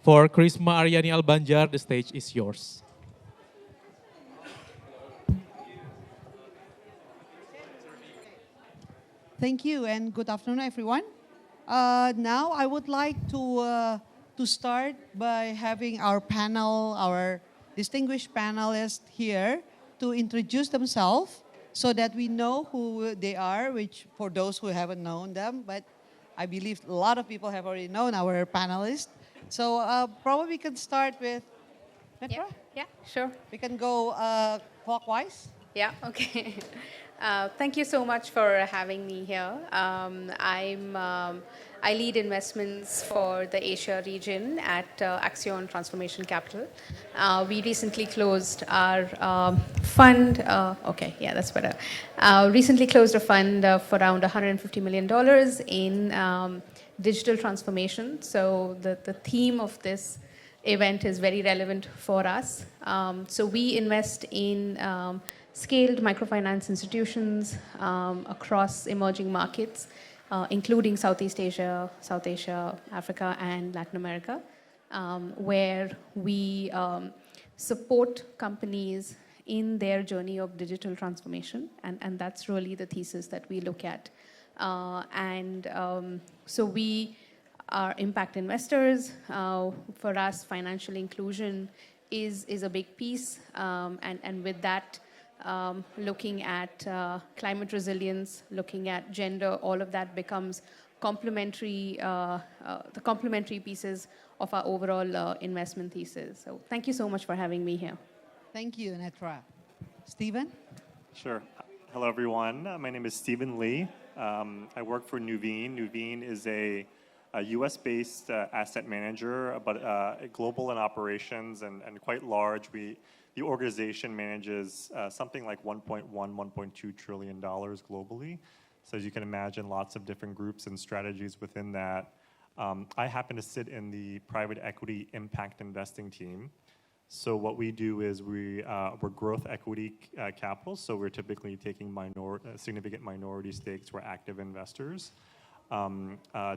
For Krisma Aryani Albanjar, the stage is yours. Thank you and good afternoon, everyone. Now I would like to start by having our panel, our distinguished panelists here to introduce themselves so that we know who they are, which for those who haven't known them, but I believe a lot of people have already known our panelists. So probably we can start with Petra. Yeah, sure. We can go clockwise. Yeah, okay. Thank you so much for having me here. I lead investments for the Asia region at Asean Transformation Capital. We recently closed our fund. Okay, yeah, that's better. Recently closed a fund for around $150 million in digital transformation. So the theme of this event is very relevant for us. So we invest in scaled microfinance institutions across emerging markets, including Southeast Asia, South Asia, Africa, and Latin America, where we support companies in their journey of digital transformation. And that's really the thesis that we look at. So we are impact investors. For us, financial inclusion is a big piece. And with that, looking at climate resilience, looking at gender, all of that becomes complementary, the complementary pieces of our overall investment thesis. So thank you so much for having me here. Thank you, Netra. Stephen? Sure. Hello, everyone. My name is Stephen Lee. I work for Nuveen. Nuveen is a US-based asset manager, but global in operations and quite large. The organization manages something like $1.2 trillion globally. So as you can imagine, lots of different groups and strategies within that. I happen to sit in the private equity impact investing team. So what we do is we're growth equity capital. So we're typically taking significant minority stakes. We're active investors,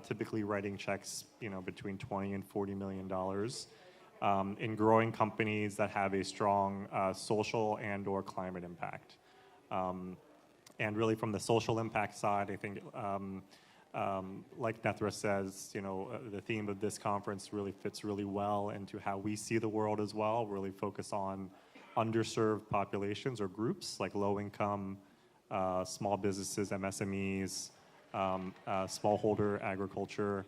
typically writing checks, between $20 and $40 million. In growing companies that have a strong social and/or climate impact. And really from the social impact side, I think, like Netra says, the theme of this conference really fits really well into how we see the world as well. Really focus on underserved populations or groups like low income, small businesses, MSMEs, smallholder agriculture,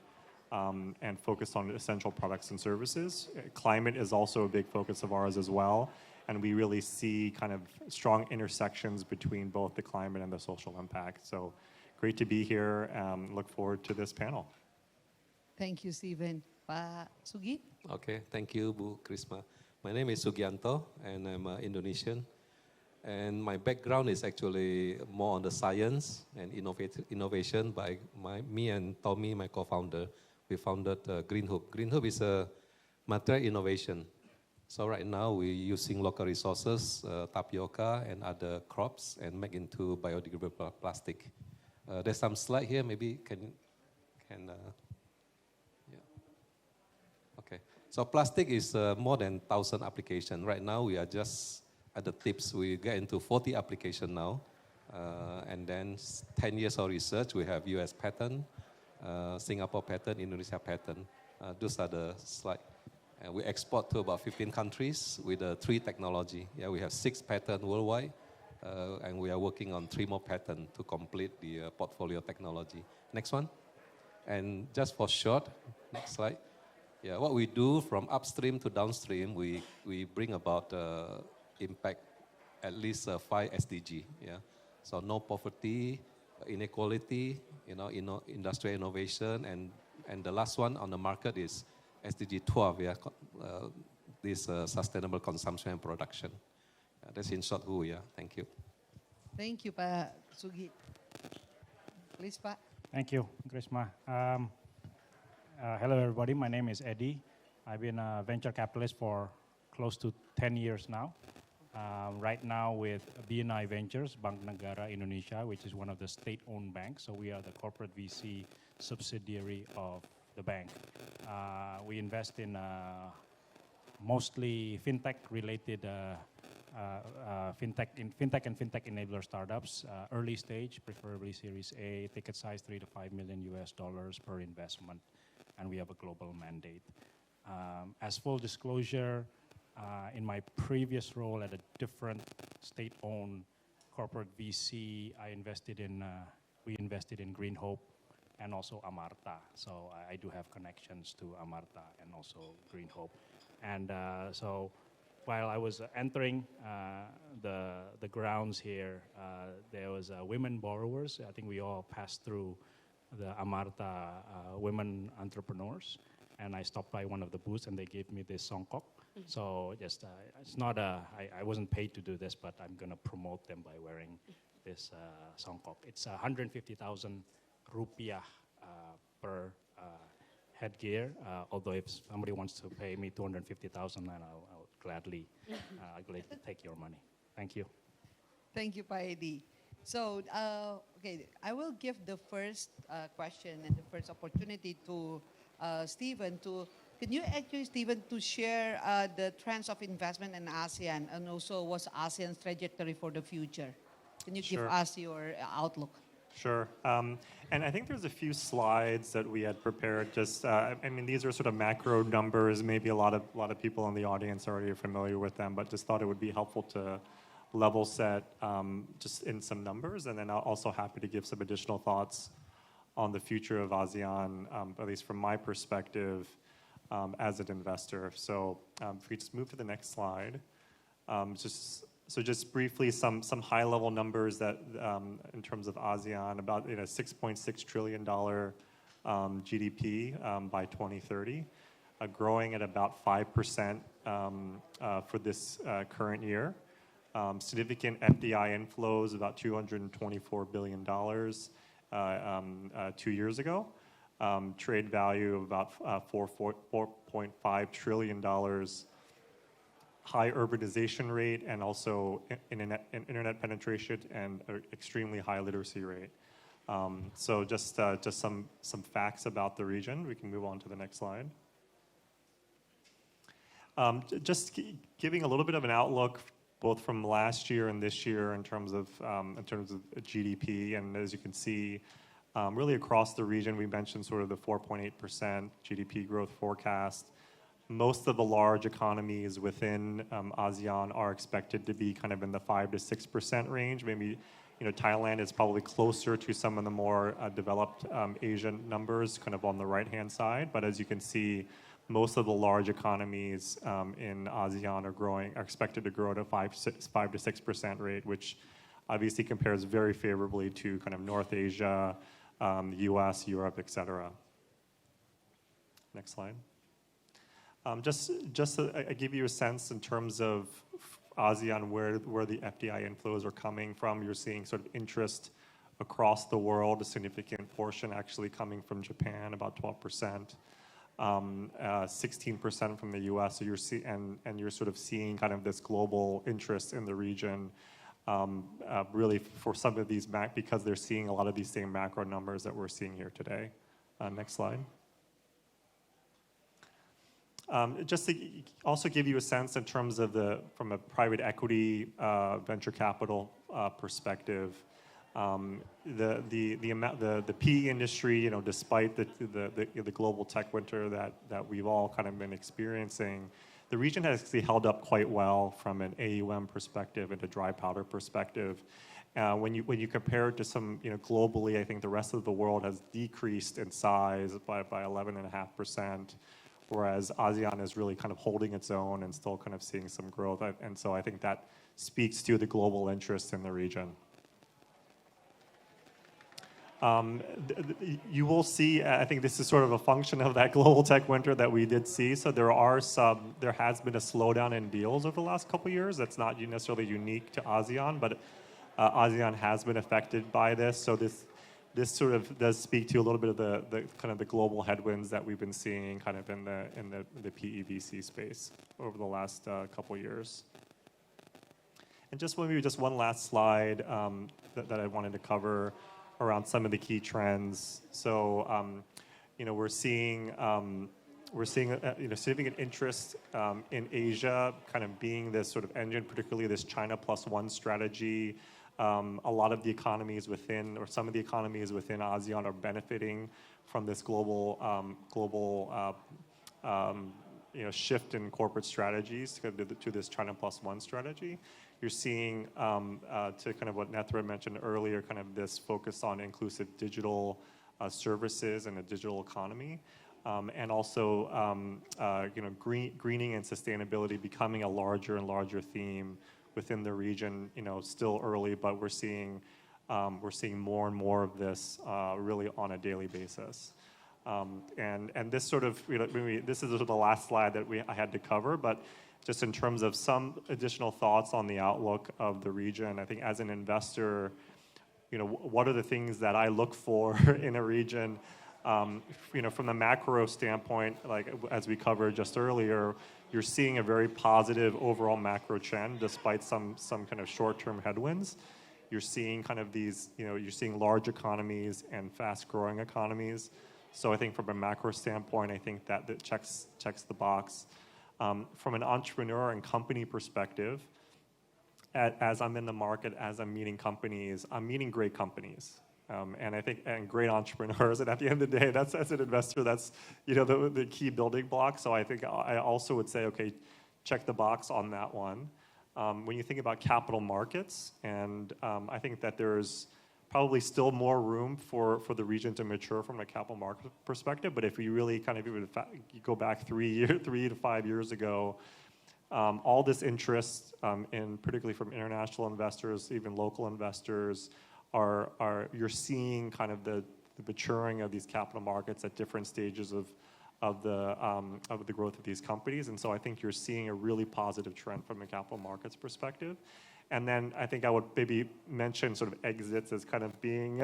and focused on essential products and services. Climate is also a big focus of ours as well, and we really see kind of strong intersections between both the climate and the social impact. So great to be here. Look forward to this panel. Thank you, Stephen. Pak Sugi? Okay, thank you, Bu Krisma. My name is Sugianto, and I'm Indonesian. And my background is actually more on the science and innovation by me and Tommy, my co-founder. We founded Greenhook. Greenhook is a material innovation. So right now we're using local resources, tapioca and other crops, and make into biodegradable plastic. There's some slide here, maybe can yeah. Okay, so plastic is more than 1,000 applications. Right now we are just at the tips. We get into 40 applications now. And then 10 years of research, we have US patent, Singapore patent, Indonesia patent. Those are the slides. And we export to about 15 countries with 3 technology. Yeah, we have 6 patents worldwide, and we are working on 3 more patents to complete the portfolio technology. Next one. And just for short, next slide. Yeah, what we do from upstream to downstream, we bring about impact at least 5 SDG. Yeah, so no poverty, inequality, industrial innovation, and the last one on the market is SDG 12. Yeah, this sustainable consumption and production. That's in short who we are. Thank you. Thank you, Pak Sugi. Please, Pak. Thank you, Krisma. Hello, everybody. My name is Eddie. I've been a venture capitalist for close to 10 years now. Right now with BNI Ventures, Bank Negara Indonesia, which is one of the state-owned banks. So we are the corporate VC subsidiary of the bank. We invest in mostly fintech-related fintech and fintech enabler startups, early stage, preferably Series A, ticket size $3 to $5 million per investment, and we have a global mandate. As full disclosure, in my previous role at a different state-owned corporate VC, we invested in Green Hope and also Amartha. So I do have connections to Amartha and also Green Hope. And so while I was entering the grounds here, there was women borrowers. I think we all passed through the Amartha women entrepreneurs. And I stopped by one of the booths and they gave me this songkok. So just, it's not I wasn't paid to do this, but I'm gonna promote them by wearing this songkok. It's 150,000 rupiah per headgear. Although if somebody wants to pay me 250,000, then I'll gladly take your money. Thank you. Thank you, Pa Eddie. So, okay, I will give the first question and the first opportunity to Stephen can you actually, Stephen, to share the trends of investment in ASEAN and also what's ASEAN's trajectory for the future? Can you give us your outlook? Sure. And I think there's a few slides that we had prepared. Just, I mean, these are sort of macro numbers. Maybe a lot of people in the audience already are familiar with them, but just thought it would be helpful to level set just in some numbers, and then I'm also happy to give some additional thoughts on the future of ASEAN, at least from my perspective as an investor. So if we just move to the next slide. Just briefly, some high-level numbers that, in terms of ASEAN, about $6.6 trillion GDP by 2030, growing at about 5% for this current year. Significant FDI inflows, about $224 billion 2 years ago. Trade value of about $4.5 trillion. High urbanization rate and also internet penetration and extremely high literacy rate. So just some facts about the region. We can move on to the next slide. Just giving a little bit of an outlook both from last year and this year in terms of GDP, and as you can see, really across the region, we mentioned sort of the 4.8% GDP growth forecast. Most of the large economies within ASEAN are expected to be kind of in the 5 to 6% range. Maybe Thailand is probably closer to some of the more developed Asian numbers, kind of on the right-hand side. But as you can see, most of the large economies in ASEAN are expected to grow at a 5 to 6% rate, which obviously compares very favorably to kind of North Asia, the US, Europe, et cetera. Next slide. Just to give you a sense in terms of ASEAN, where the FDI inflows are coming from. You're seeing sort of interest across the world, a significant portion actually coming from Japan, about 12%, 16% from the US. So you're sort of seeing kind of this global interest in the region, really for some of these because they're seeing a lot of these same macro numbers that we're seeing here today. Next slide. Just to also give you a sense in terms of from a private equity venture capital perspective, the PE industry, despite the global tech winter that we've all kind of been experiencing, the region has actually held up quite well from an AUM perspective and a dry powder perspective. When you compare it to some, globally, I think the rest of the world has decreased in size by 11.5%. Whereas ASEAN is really kind of holding its own and still kind of seeing some growth. And so I think that speaks to the global interest in the region. You will see, I think this is sort of a function of that global tech winter that we did see. So there has been a slowdown in deals over the last couple of years. That's not necessarily unique to ASEAN, but ASEAN has been affected by this. So this sort of does speak to a little bit of the kind of the global headwinds that we've been seeing kind of in the PEVC space over the last couple years. And maybe just one last slide that I wanted to cover around some of the key trends. So we're seeing significant interest in Asia kind of being this sort of engine, particularly this China plus one strategy. A lot of the economies within, or some of the economies within ASEAN are benefiting from this global shift in corporate strategies to this China plus one strategy. You're seeing, to kind of what Nethra mentioned earlier, kind of this focus on inclusive digital services and a digital economy. And also, greening and sustainability becoming a larger and larger theme within the region. Still early, but we're seeing more and more of this really on a daily basis. And this sort of, this is the last slide that I had to cover, but just in terms of some additional thoughts on the outlook of the region, I think as an investor, what are the things that I look for in a region? From the macro standpoint, like as we covered just earlier, you're seeing a very positive overall macro trend despite some kind of short-term headwinds. You're seeing kind of these, you're seeing large economies and fast-growing economies. So I think from a macro standpoint, I think that checks the box. From an entrepreneur and company perspective, as I'm in the market, as I'm meeting companies, I'm meeting great companies. And I think, and great entrepreneurs, and at the end of the day, that's, as an investor, that's the key building block. So I think I also would say, okay, check the box on that one. When you think about capital markets, and I think that there's probably still more room for the region to mature from a capital market perspective. But if you really kind of you go back 3 to 5 years ago, all this interest, in particularly from international investors, even local investors, you're seeing kind of the maturing of these capital markets at different stages of the growth of these companies. And so I think you're seeing a really positive trend from a capital markets perspective. And then I think I would maybe mention sort of exits as kind of being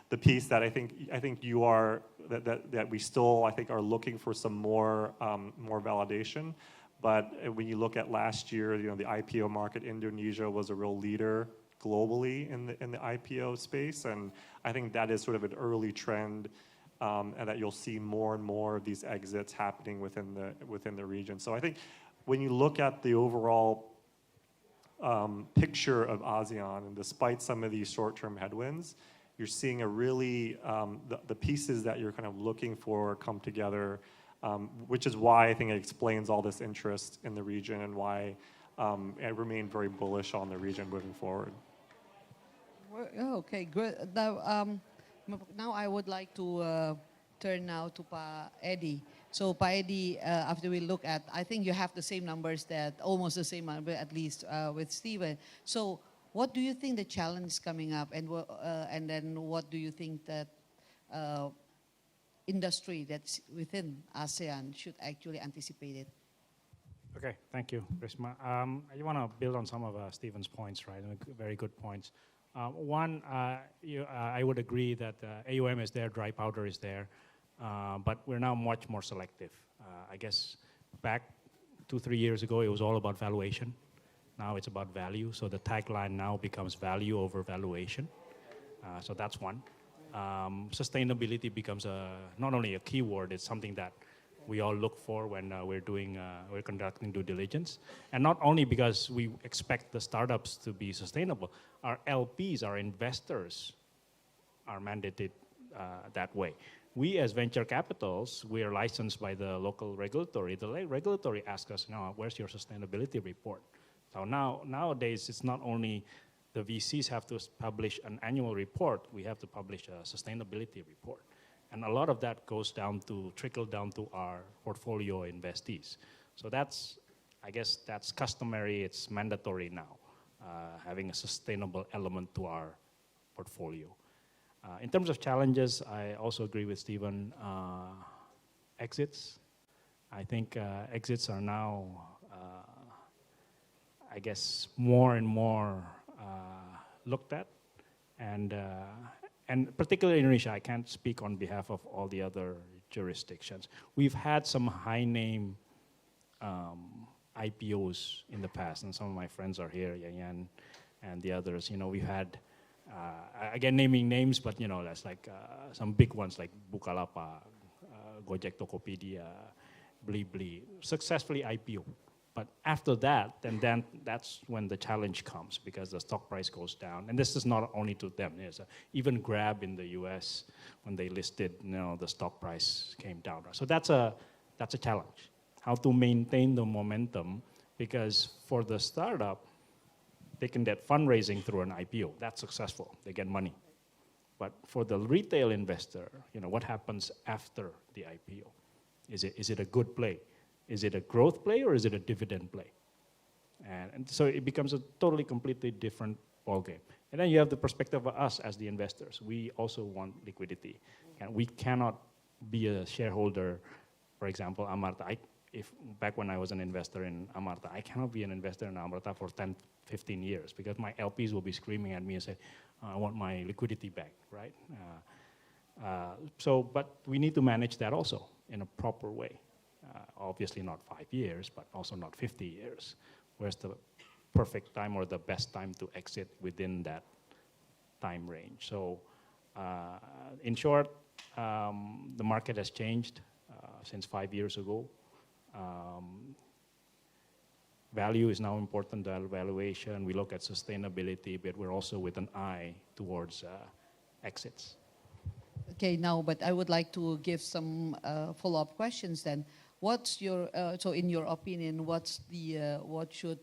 the piece that I think you are, that we still, I think, are looking for some more validation. But when you look at last year, the IPO market, Indonesia was a real leader globally in the IPO space, and I think that is sort of an early trend, and that you'll see more and more of these exits happening within the region. So I think when you look at the overall picture of ASEAN, and despite some of these short-term headwinds, you're seeing a really the pieces that you're kind of looking for come together, which is why I think it explains all this interest in the region and why I remain very bullish on the region moving forward. Okay, good. Now I would like to turn now to Pa Eddie. So Pa Eddie, after we look at, I think you have the same numbers, almost the same number at least with Steven. So what do you think the challenge is coming up, and then what do you think that industry that's within ASEAN should actually anticipate it? Okay, thank you, Prisma. I want to build on some of Stephen's points, right? Very good points. One, I would agree that AUM is there, dry powder is there, but we're now much more selective. I guess back 2-3 years ago, it was all about valuation. Now it's about value. So the tagline now becomes value over valuation. So that's one. Sustainability becomes not only a keyword, it's something that we all look for when we're conducting due diligence. And not only because we expect the startups to be sustainable, our LPs, our investors are mandated that way. We as venture capitals, we are licensed by the local regulatory. The regulatory asks us, where's your sustainability report? So nowadays, it's not only the VCs have to publish an annual report, we have to publish a sustainability report. And a lot of that trickle down to our portfolio investees. So I guess that's customary, it's mandatory now, having a sustainable element to our portfolio. In terms of challenges, I also agree with Stephen, exits. I think exits are now, I guess, more and more looked at. And particularly in Indonesia, I can't speak on behalf of all the other jurisdictions. We've had some high-name IPOs in the past, and some of my friends are here, Yan and the others. We've had, again, naming names, but that's like some big ones like Bukalapak, Gojek, Tokopedia, Blibli, successfully IPO. But after that, then that's when the challenge comes because the stock price goes down. And this is not only to them. Even Grab in the US, when they listed, the stock price came down. So that's a challenge. How to maintain the momentum, because for the startup, they can get fundraising through an IPO. That's successful. They get money. But for the retail investor, what happens after the IPO? Is it a good play? Is it a growth play or is it a dividend play? And so it becomes a totally, completely different ballgame. And then you have the perspective of us as the investors. We also want liquidity. And we cannot be a shareholder, for example, Amartha. If back when I was an investor in Amartha, I cannot be an investor in Amartha for 10, 15 years because my LPs will be screaming at me and say, I want my liquidity back, right? But we need to manage that also in a proper way. Obviously not 5 years, but also not 50 years. Where's the perfect time or the best time to exit within that time range? So in short, the market has changed since 5 years ago. Value is now important, the valuation. We look at sustainability, but we're also with an eye towards exits. Okay, now, but I would like to give some follow-up questions then. What's your, so in your opinion, what should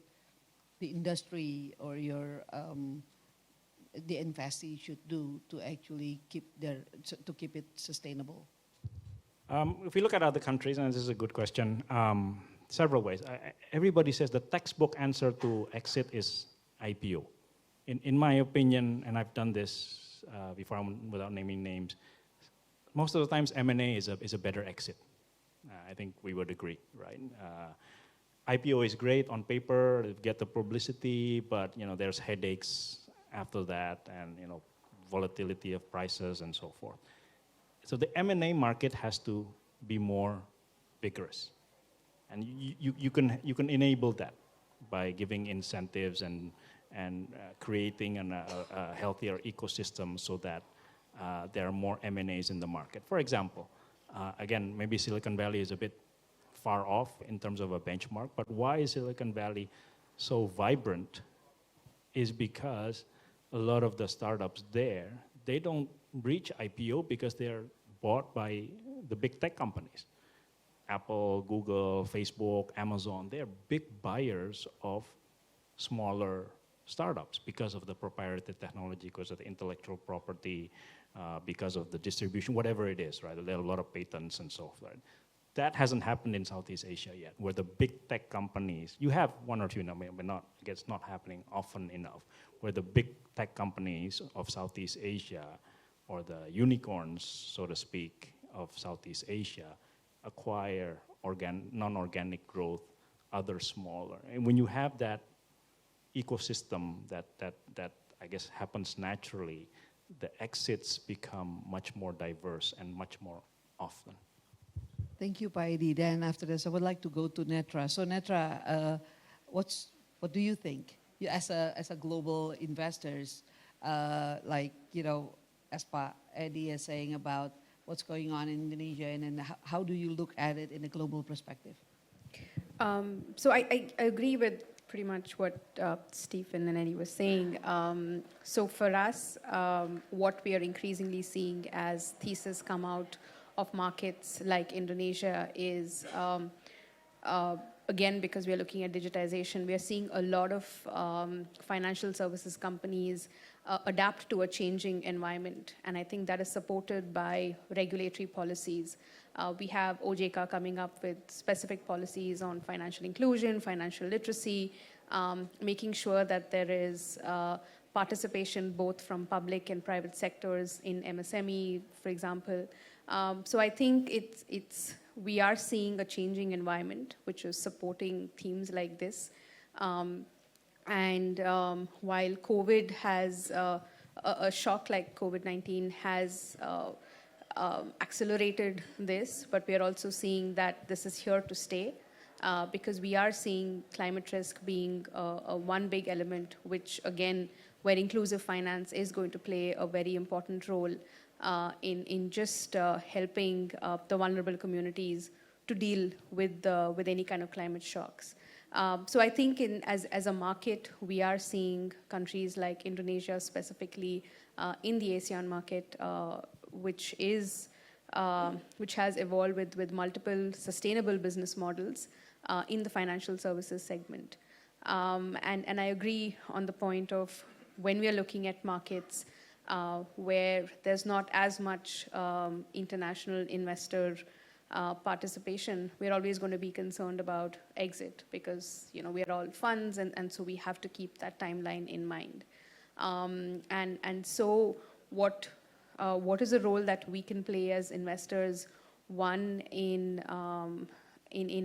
the industry or the investee should do to actually keep it sustainable? If we look at other countries, and this is a good question, several ways. Everybody says the textbook answer to exit is IPO. In my opinion, and I've done this before without naming names, most of the times M&A is a better exit. I think we would agree, right? IPO is great on paper, get the publicity, but there's headaches after that, and volatility of prices and so forth. So the M&A market has to be more vigorous, and you can enable that by giving incentives and creating a healthier ecosystem so that there are more M&As in the market. For example, again, maybe Silicon Valley is a bit far off in terms of a benchmark, but why is Silicon Valley so vibrant is because a lot of the startups there, they don't reach IPO because they're bought by the big tech companies. Apple, Google, Facebook, Amazon, they're big buyers of smaller startups because of the proprietary technology, because of the intellectual property, because of the distribution, whatever it is, right? There are a lot of patents and so forth. That hasn't happened in Southeast Asia yet, where the big tech companies, you have one or two, but not, I guess not happening often enough, where the big tech companies of Southeast Asia, or the unicorns, so to speak, of Southeast Asia, acquire non-organic growth, other smaller. And when you have that ecosystem that I guess happens naturally, the exits become much more diverse and much more often. Thank you, Paidi. Then after this, I would like to go to Netra. So Netra, what do you think? You, as a global investors, as Pa Eddie is saying about what's going on in Indonesia, and then how do you look at it in a global perspective? So I agree with pretty much what Stephen and Eddie was saying. So for us, what we are increasingly seeing as thesis come out of markets like Indonesia is, again, because we are looking at digitization, we are seeing a lot of financial services companies adapt to a changing environment. And I think that is supported by regulatory policies. We have OJK coming up with specific policies on financial inclusion, financial literacy, making sure that there is participation both from public and private sectors in MSME, for example. So I think we are seeing a changing environment which is supporting themes like this. And while COVID has, a shock like COVID-19 has accelerated this, but we are also seeing that this is here to stay because we are seeing climate risk being one big element, which again, where inclusive finance is going to play a very important role. in just helping the vulnerable communities to deal with any kind of climate shocks. So I think as a market, we are seeing countries like Indonesia specifically in the Asean market, which has evolved with multiple sustainable business models in the financial services segment. And I agree on the point of when we are looking at markets where there's not as much international investor participation, we're always going to be concerned about exit because we are all funds, and so we have to keep that timeline in mind. And so what is the role that we can play as investors? One, in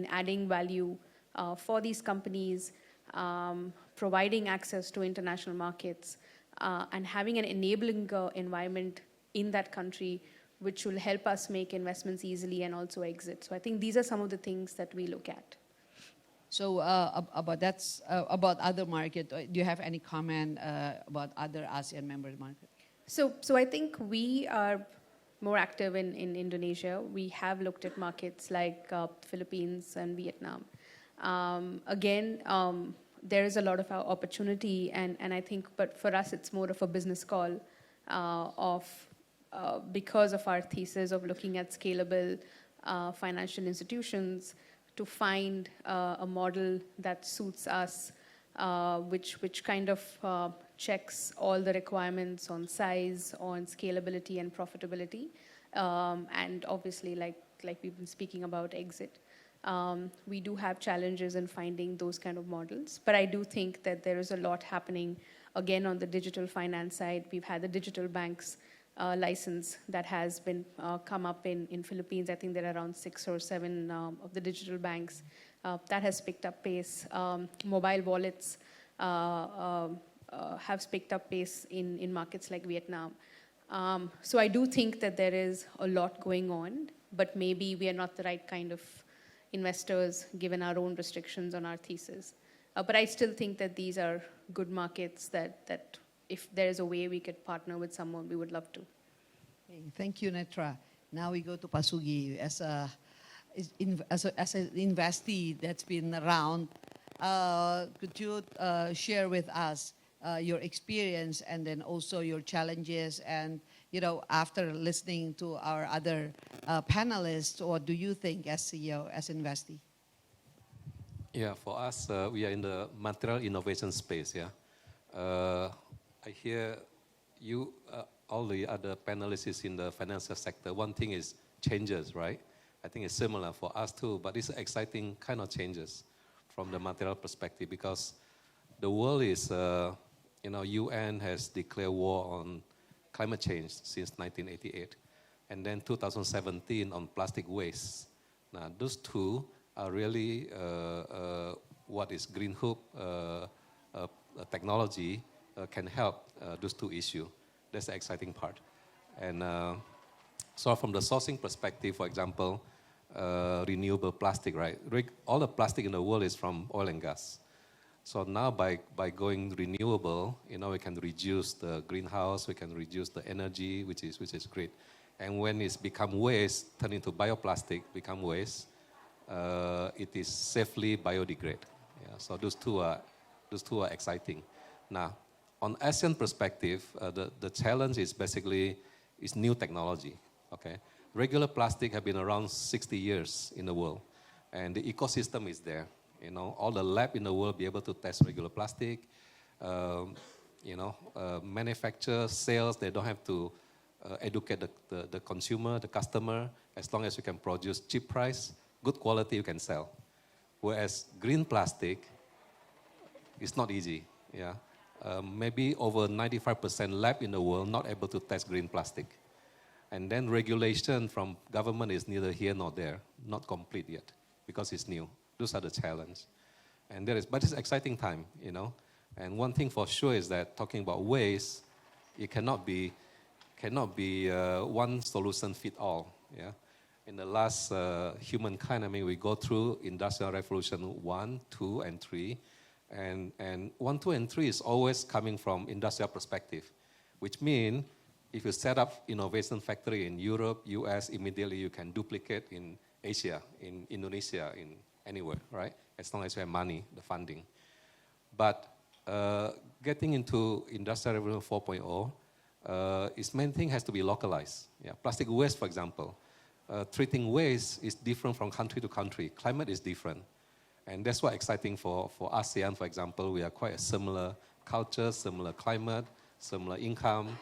adding value for these companies, providing access to international markets, and having an enabling environment in that country which will help us make investments easily and also exit. So I think these are some of the things that we look at. So about other market, do you have any comment about other ASEAN member market? So I think we are more active in Indonesia. We have looked at markets like Philippines and Vietnam. Again, there is a lot of opportunity, and I think, but for us, it's more of a business call because of our thesis of looking at scalable financial institutions to find a model that suits us, which kind of checks all the requirements on size, on scalability and profitability, and obviously, like we've been speaking about exit. We do have challenges in finding those kind of models, but I do think that there is a lot happening. Again, on the digital finance side, we've had the digital banks license that has been come up in Philippines. I think there are around 6 or 7 of the digital banks that has picked up pace. Mobile wallets have picked up pace in markets like Vietnam. So I do think that there is a lot going on, but maybe we are not the right kind of investors given our own restrictions on our thesis. But I still think that these are good markets that if there is a way we could partner with someone, we would love to. Okay, thank you, Netra. Now we go to Pasugi. As an investee that's been around, could you share with us your experience and then also your challenges? And after listening to our other panelists, what do you think as CEO, as investee? Yeah, for us, we are in the material innovation space. Yeah. I hear you, all the other panelists in the financial sector. One thing is changes, right? I think it's similar for us too, but it's exciting kind of changes from the material perspective because the world is, UN has declared war on climate change since 1988, and then 2017 on plastic waste. Now, those two are really what is Green Hoop technology can help those two issues. That's the exciting part. And so from the sourcing perspective, for example, renewable plastic, right? All the plastic in the world is from oil and gas. So now by going renewable, we can reduce the greenhouse, we can reduce the energy, which is great. And when it's become waste, turn into bioplastic, become waste, it is safely biodegrade. Yeah, so those two are exciting. Now, on ASEAN perspective, the challenge is basically new technology. Okay, regular plastic have been around 60 years in the world, and the ecosystem is there. All the lab in the world be able to test regular plastic. Manufacture, sales, they don't have to educate the consumer, the customer. As long as you can produce cheap price, good quality, you can sell. Whereas green plastic, it's not easy. Yeah. Maybe over 95% lab in the world not able to test green plastic. And then regulation from government is neither here nor there, not complete yet, because it's new. Those are the challenge. And but it's an exciting time, And one thing for sure is that talking about waste, it cannot be one solution fit all. Yeah. In the last humankind, we go through Industrial Revolution 1, 2, and 3. And 1, 2, and 3 is always coming from industrial perspective, which means If you set up innovation factory in Europe, US, immediately you can duplicate in Asia, in Indonesia, in anywhere, right? As long as you have money, the funding. But getting into Industrial Revolution 4.0, its main thing has to be localized. Yeah, plastic waste, for example. Treating waste is different from country to country. Climate is different. And that's what's exciting for ASEAN, for example. We are quite a similar culture, similar climate, similar income.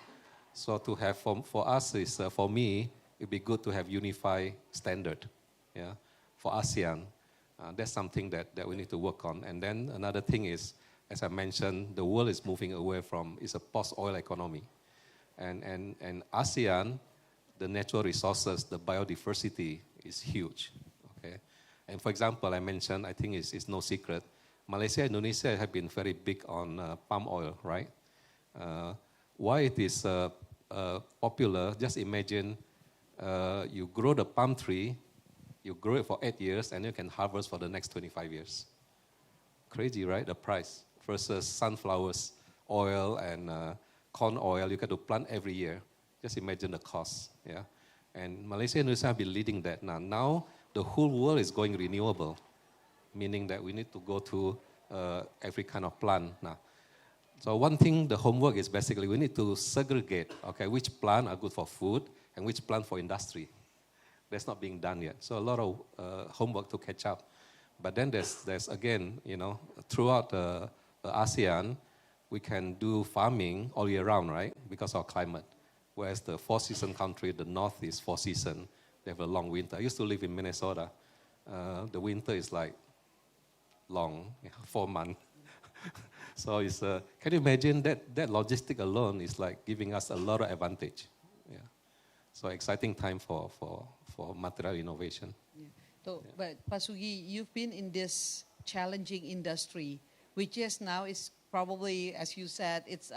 So to have, for us, is for me, it'd be good to have unified standard, yeah, for ASEAN. That's something that we need to work on. And then another thing is, as I mentioned, the world is moving away from, it's a post-oil economy. And ASEAN, the natural resources, the biodiversity is huge, okay? And for example, I mentioned, I think it's no secret, Malaysia and Indonesia have been very big on palm oil, right? Why it is popular, just imagine you grow the palm tree, you grow it for 8 years, and you can harvest for the next 25 years. Crazy, right? The price versus sunflowers oil and corn oil, you got to plant every year. Just imagine the cost, yeah? And Malaysia and Indonesia have been leading that now. Now, the whole world is going renewable, meaning that we need to go to every kind of plant now. So one thing, the homework is basically we need to segregate, okay, which plant are good for food and which plant for industry. That's not being done yet. So a lot of homework to catch up. But then there's again, you know, throughout ASEAN, we can do farming all year round, right? Because of climate. Whereas the four-season country, the north is four-season. They have a long winter. I used to live in Minnesota. The winter is like long, 4 months. So it's, can you imagine that logistic alone is like giving us a lot of advantage. Yeah. So exciting time for material innovation. Yeah. So, but Pak Sugi, you've been in this challenging industry, which is now is probably, as you said, it's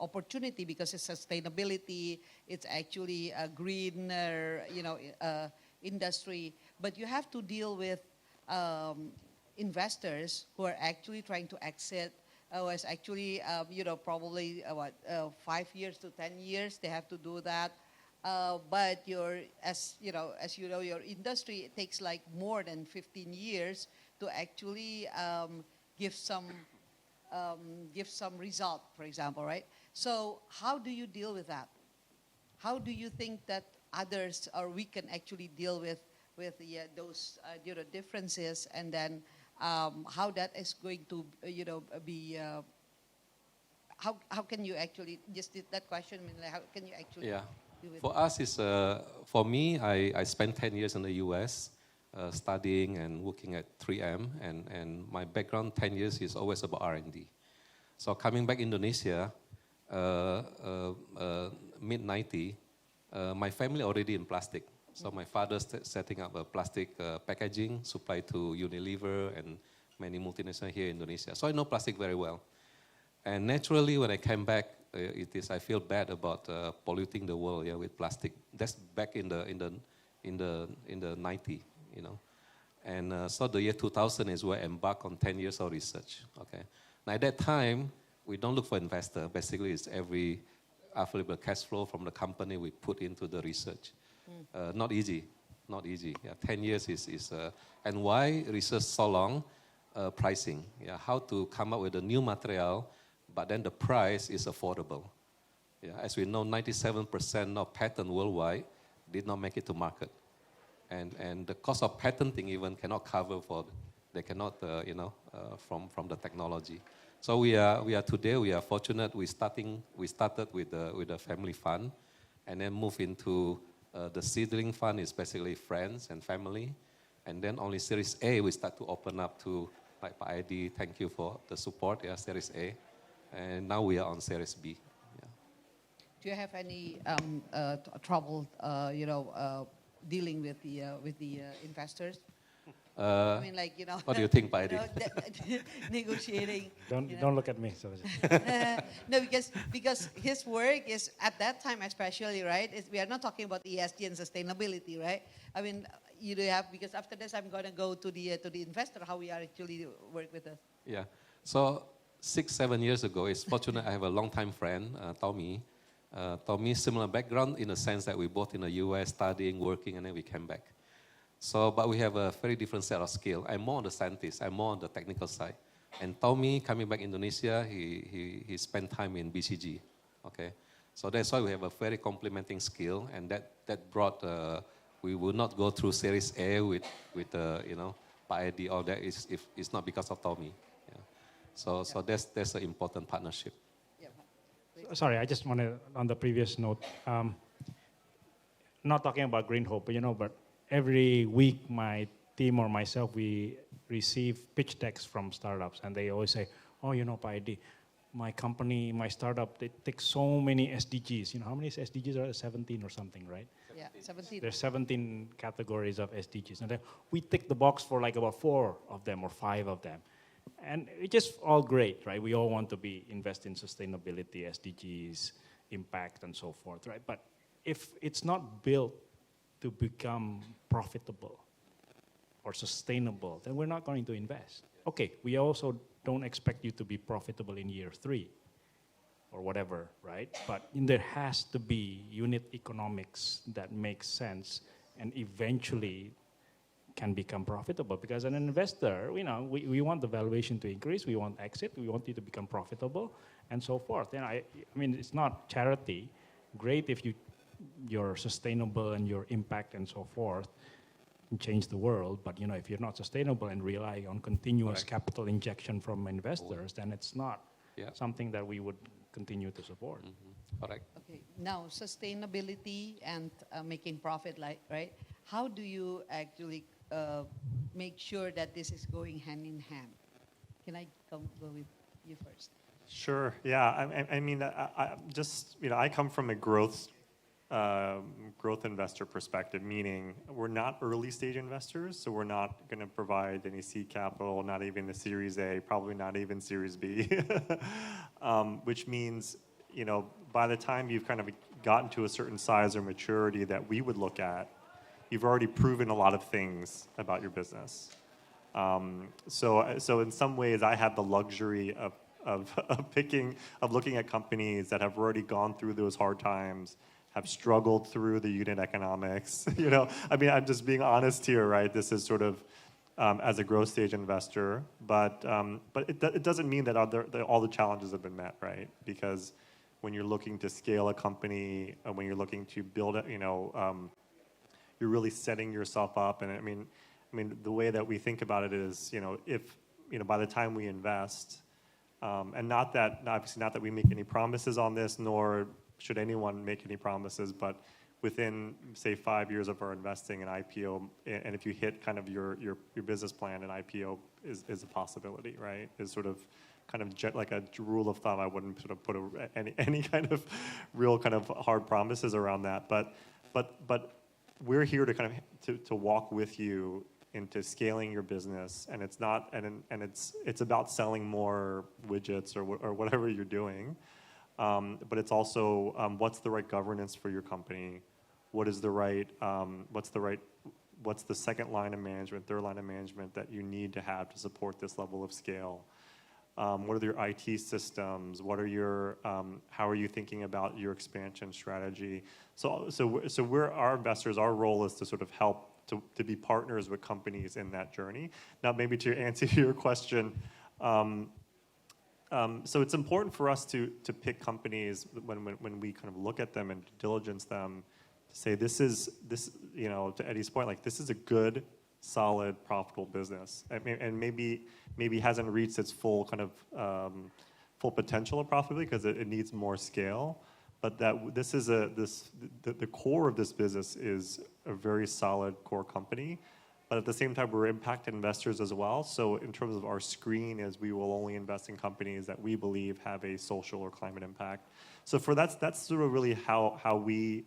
opportunity because it's sustainability. It's actually a greener, you know, industry. But you have to deal with investors who are actually trying to exit. Was actually, you know, probably 5 years to 10 years they have to do that. But as you know, your industry, it takes like more than 15 years to actually give some result, for example, right? So how do you deal with that? How do you think that others or we can actually deal with those you know, differences, and then how that is going to you know, be how can you actually just that question? I mean, like, how can you actually? Yeah. For us, is for me, I spent 10 years in the US studying and working at 3M, and my background 10 years is always about R&D. So coming back Indonesia, mid-90, my family already in plastic. So my father setting up a plastic packaging, supply to Unilever and many multinationals here in Indonesia. So I know plastic very well. And naturally, when I came back, I feel bad about polluting the world, yeah, with plastic. That's back in the 90s, you know. And so the year 2000 is where I embarked on 10 years of research. Okay. Now at that time, we don't look for investor. Basically, it's every available cash flow from the company we put into the research. Not easy, not easy. Yeah, 10 years is and why research so long? Pricing. Yeah, how to come up with a new material, but then the price is affordable. Yeah, as we know, 97% of patent worldwide did not make it to market, and the cost of patenting even cannot cover for. They cannot, you know, from the technology. So we are today. We are fortunate. We started with the family fund, and then move into the seedling fund is basically friends and family, and then only Series A we start to open up to like Pak ID. Thank you for the support. Yeah, Series A, and now we are on Series B. Yeah. Do you have any trouble, you know, dealing with the investors? I mean, like, you know. What do you think, Pak ID? Negotiating. Don't look at me. So. No, because his work is at that time especially, right? We are not talking about ESG and sustainability, right? I mean, you do have, because after this I'm going to go to the investor, how we are actually work with us. Yeah. So 6-7 years ago, it's fortunate I have a longtime friend, Tommy. Tommy, similar background in the sense that we both in the US studying, working, and then we came back. So, but we have a very different set of skill. I'm more on the scientist, I'm more on the technical side. And Tommy, coming back Indonesia, he spent time in BCG, okay? So that's why we have a very complementing skill, and that brought, we will not go through Series A with you know, Pak Edi, or that if it's not because of Tommy. Yeah. So that's an important partnership. Sorry, I just want to, on the previous note, not talking about Green Hope, but, you know, but every week my team or myself, we receive pitch decks from startups, and they always say, oh, you know, Pak Edi, my company, my startup, they take so many SDGs. You know, how many SDGs are there? 17 or something, right? Yeah, 17. There's 17 categories of SDGs. And then we tick the box for like about 4 of them or 5 of them. And it's just all great, right? We all want to invest in sustainability, SDGs, impact, and so forth, right? But if it's not built to become profitable or sustainable, then we're not going to invest. Okay, we also don't expect you to be profitable in year 3 or whatever, right? But there has to be unit economics that makes sense and eventually can become profitable, because an investor, you know, we want the valuation to increase, we want exit, we want you to become profitable, and so forth. And I mean, it's not charity. Great if you're sustainable and your impact and so forth and change the world, but you know, if you're not sustainable and rely on continuous capital injection from investors, then it's not something that we would continue to support. Correct. Okay, now sustainability and making profit, like, right? How do you actually make sure that this is going hand in hand? Can I go with you first? Sure. Yeah. I mean, I just, you know, I come from a growth investor perspective, meaning we're not early stage investors, so we're not going to provide any seed capital, not even the Series A, probably not even Series B, which means, you know, by the time you've kind of gotten to a certain size or maturity that we would look at, you've already proven a lot of things about your business. So in some ways, I have the luxury of looking at companies that have already gone through those hard times, have struggled through the unit economics. You know, I mean, I'm just being honest here, right? This is sort of as a growth stage investor, but it doesn't mean that all the challenges have been met, right? Because when you're looking to scale a company, when you're looking to build it, you know, you're really setting yourself up. And I mean, the way that we think about it is, you know, if, you know, by the time we invest, and obviously not that we make any promises on this, nor should anyone make any promises, but within, say, 5 years of our investing in IPO, and if you hit kind of your business plan, an IPO is a possibility, right? Is sort of kind of like a rule of thumb. I wouldn't sort of put any kind of real kind of hard promises around that, but we're here to kind of to walk with you into scaling your business, and it's not, and it's about selling more widgets or whatever you're doing, but it's also what's the right governance for your company, what's the second line of management, third line of management that you need to have to support this level of scale. What are your IT systems? What are your, how are you thinking about your expansion strategy? So we're our investors. Our role is to sort of help to be partners with companies in that journey. Now, maybe to answer your question, so it's important for us to pick companies when we kind of look at them and diligence them, to say this, you know, to Eddie's point, like this is a good, solid, profitable business, and maybe hasn't reached its full kind of full potential of profitability because it needs more scale. But that this is the core of this business is a very solid core company. But at the same time, we're impact investors as well. So in terms of our screen, is we will only invest in companies that we believe have a social or climate impact. So for that's sort of really how we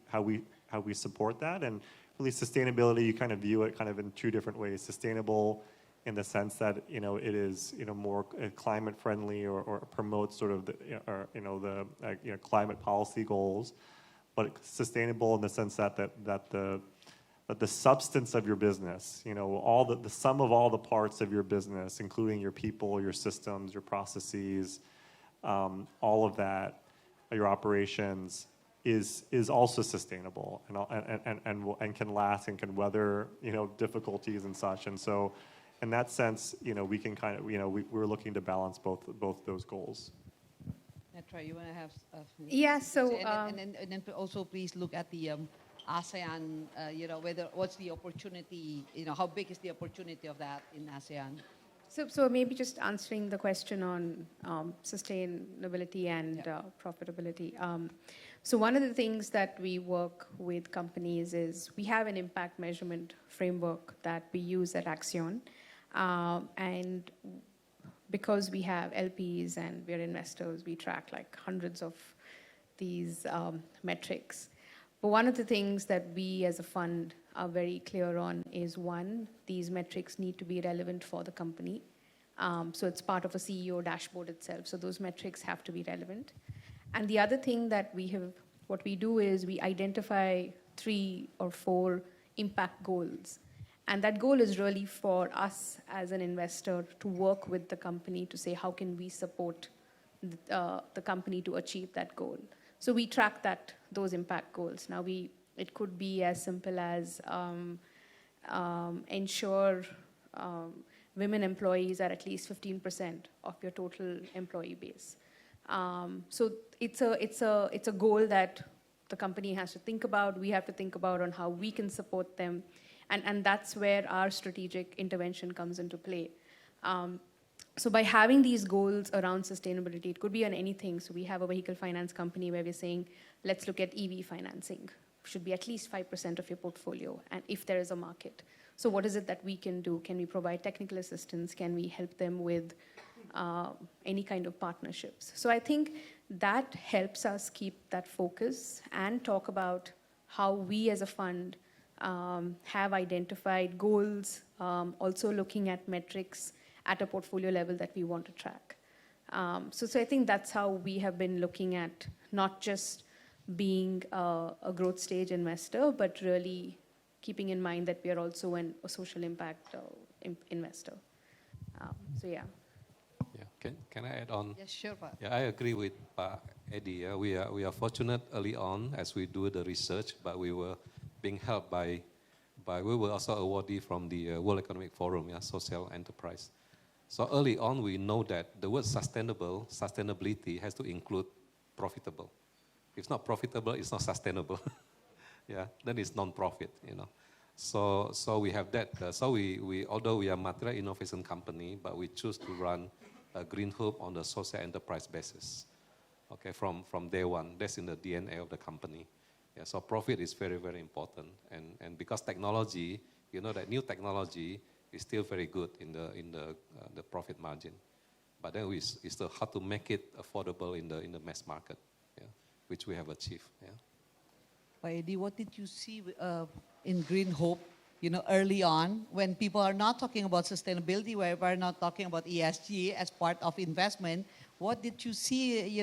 support that. And really, sustainability, you kind of view it kind of in 2 different ways. Sustainable in the sense that, you know, it is, you know, more climate friendly or promotes sort of the climate policy goals, but sustainable in the sense that the substance of your business, you know, all the sum of all the parts of your business, including your people, your systems, your processes, all of that, your operations, is also sustainable and can last and can weather difficulties and such. And so, in that sense, we can kind of we're looking to balance both those goals. Netra, you want to have? Yeah. So and then also please look at the ASEAN. What's the opportunity? How big is the opportunity of that in ASEAN? So maybe just answering the question on sustainability and profitability. So one of the things that we work with companies is we have an impact measurement framework that we use at Asean. And because we have LPs and we're investors, we track like hundreds of these metrics. But one of the things that we as a fund are very clear on is, one, these metrics need to be relevant for the company. So it's part of a CEO dashboard itself. So those metrics have to be relevant. And the other thing that what we do is we identify 3 or 4 impact goals. And that goal is really for us as an investor to work with the company to say, how can we support the company to achieve that goal? So we track those impact goals. Now, it could be as simple as ensure women employees are at least 15% of your total employee base. So it's a goal that the company has to think about. We have to think about on how we can support them. And that's where our strategic intervention comes into play. So by having these goals around sustainability, it could be on anything. So we have a vehicle finance company where we're saying, let's look at EV financing. Should be at least 5% of your portfolio, and if there is a market. So what is it that we can do? Can we provide technical assistance? Can we help them with any kind of partnerships? So I think that helps us keep that focus and talk about how we as a fund have identified goals, also looking at metrics at a portfolio level that we want to track. So I think that's how we have been looking at not just being a growth stage investor, but really keeping in mind that we are also a social impact investor. So yeah. Yeah, can I add on? Yes, sure, Pa. Yeah, I agree with Pa Eddie. We are fortunate early on as we do the research, but we were being helped by we were also awardee from the World Economic Forum, social enterprise. So early on, we know that the word sustainability has to include profitable. If it's not profitable, it's not sustainable. Then it's non-profit, So we have that. So we although we are material innovation company, but we choose to run a Green Hub on the social enterprise basis. Okay, from day one, that's in the DNA of the company. So profit is very, very important, and because technology, that new technology is still very good in the profit margin, but then it's still how to make it affordable in the mass market, which we have achieved. Eddie, what did you see in Green Hope, early on when people are not talking about sustainability, where we're not talking about ESG as part of investment? What did you see?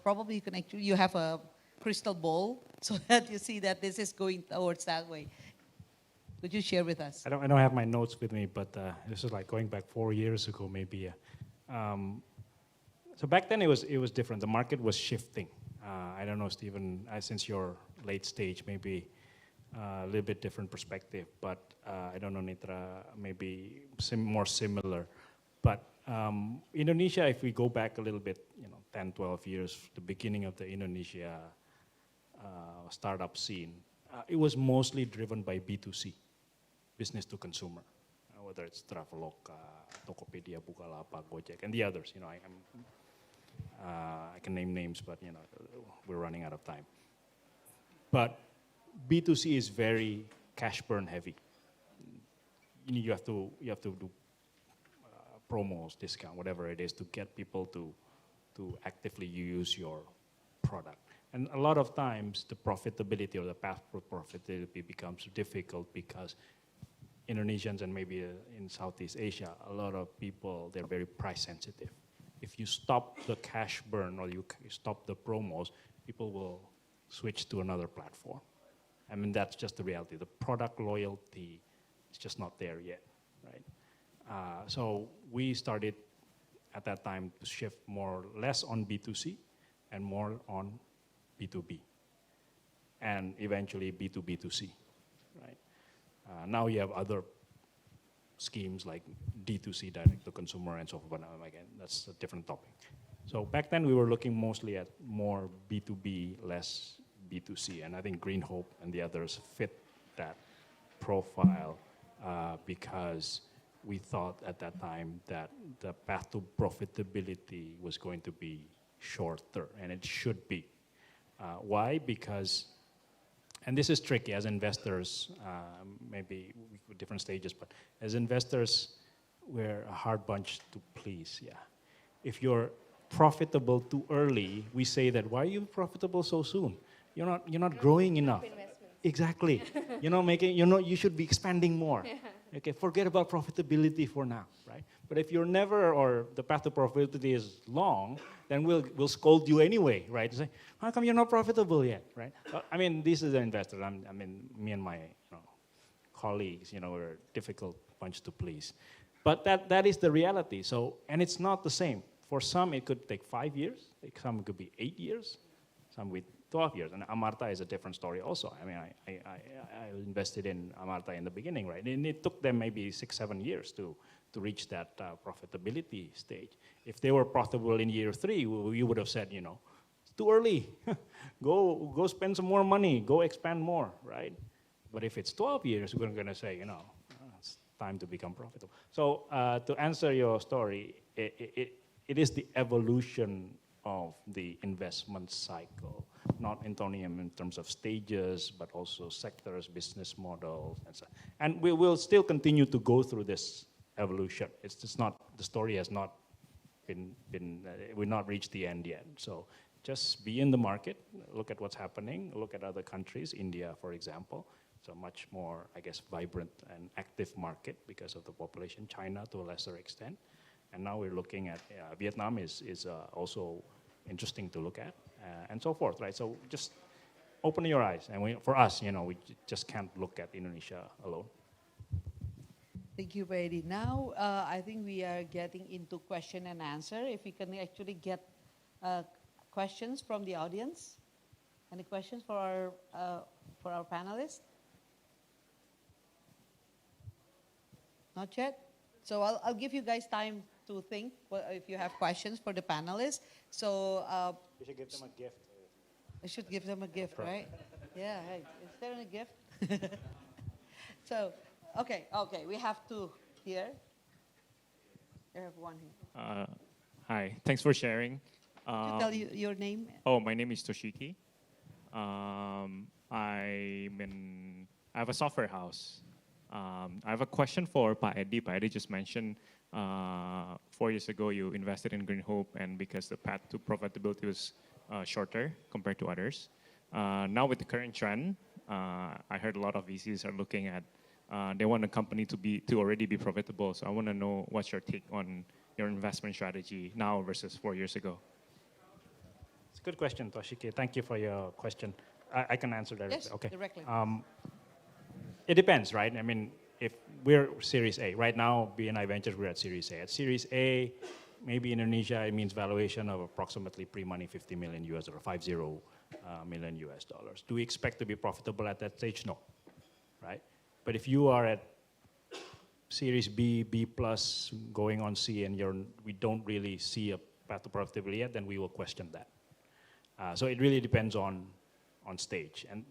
Probably you have a crystal ball so that you see that this is going towards that way. Could you share with us? I don't have my notes with me, but this is like going back 4 years ago, maybe. So back then it was different. The market was shifting. I don't know, Stephen, since you're late stage, maybe a little bit different perspective, but I don't know, Nitra, maybe more similar. But Indonesia, if we go back a little bit, 10, 12 years, the beginning of the Indonesia startup scene, it was mostly driven by B2C, business to consumer, whether it's Traveloka, Tokopedia, Bukalapak, Gojek, and the others. I can name names, but we're running out of time. But B2C is very cash burn heavy. You have to do promos, discount, whatever it is, to get people to actively use your product. And a lot of times, the profitability or the path for profitability becomes difficult because Indonesians and maybe in Southeast Asia, a lot of people, they're very price sensitive. If you stop the cash burn or you stop the promos, people will switch to another platform. I mean, that's just the reality. The product loyalty is just not there yet, right? So we started at that time to shift less on B2C and more on B2B. and eventually B2B2C, right? Now you have other schemes like D2C, direct to consumer, and so forth. But again, that's a different topic. So back then we were looking mostly at more B2B, less B2C, and I think Green Hope and the others fit that profile because we thought at that time that the path to profitability was going to be shorter, and it should be. Why? Because, and this is tricky as investors, maybe with different stages, but as investors, we're a hard bunch to please, yeah. If you're profitable too early, we say that, why are you profitable so soon? You're not growing enough. Exactly. You should be expanding more. Okay, forget about profitability for now, right? But if you're never, or the path to profitability is long, then we'll scold you anyway, right? Say, how come you're not profitable yet, right? I mean, this is an investor. Me and my colleagues, we're a difficult bunch to please. But that is the reality. So, and it's not the same. For some, it could take 5 years. Some it could be 8 years. Some with 12 years. And Amartha is a different story also. I mean, I invested in Amartha in the beginning, right? And it took them maybe 6-7 years to reach that profitability stage. If they were profitable in year 3, we would have said, it's too early. Go spend some more money. Go expand more, right? But if it's 12 years, we're going to say, it's time to become profitable. So to answer your story, it is the evolution of the investment cycle, not only in terms of stages, but also sectors, business models, and so. And we will still continue to go through this evolution. It's just not, the story has not we've not reached the end yet. So just be in the market, look at what's happening, look at other countries, India, for example. It's a much more, I guess, vibrant and active market because of the population. China, to a lesser extent. And now we're looking at, Vietnam is also interesting to look at, and so forth, right? So just open your eyes. And for us, we just can't look at Indonesia alone. Thank you, Berdiri. Now, I think we are getting into question and answer. If we can actually get questions from the audience. Any questions for our panelists? Not yet? So I'll give you guys time to think if you have questions for the panelists. So we should give them a gift. I should give them a gift, right? Yeah, hey, is there a gift? So, okay, we have two here. I have one here. Hi, thanks for sharing. Could you tell your name? Oh, my name is Toshiki. I have a software house. I have a question for Pak Edi. Pak Edi just mentioned 4 years ago you invested in Green Hope, and because the path to profitability was shorter compared to others. Now with the current trend, I heard a lot of VCs are looking at, they want a company to already be profitable. So I want to know what's your take on your investment strategy now versus 4 years ago. It's a good question, Toshiki. Thank you for your question. I can answer directly. Yes, okay. directly. It depends, right? I mean, if we're Series A, right now, BNI Ventures, we're at Series A. At Series A, maybe in Indonesia, it means valuation of approximately pre-money $50 million US or $50 million US dollars. Do we expect to be profitable at that stage? No, right? But if you are at Series B, B plus, going on C, and we don't really see a path to profitability yet, then we will question that. So it really depends on stage. And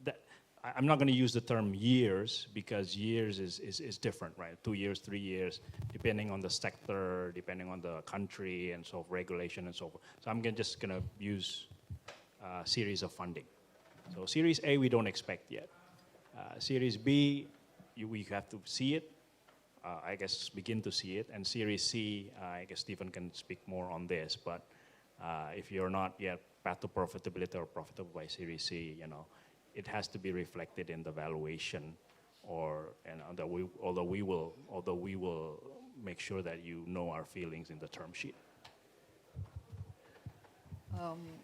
I'm not going to use the term years because years is different, right? 2 years, 3 years, depending on the sector, depending on the country and so regulation and so forth. So I'm just going to use a series of funding. So Series A, we don't expect yet. Series B, we have to see it, I guess begin to see it. And Series C, I guess Stephen can speak more on this, but if you're not yet path to profitability or profitable by Series C, it has to be reflected in the valuation, although we will make sure that our feelings in the term sheet.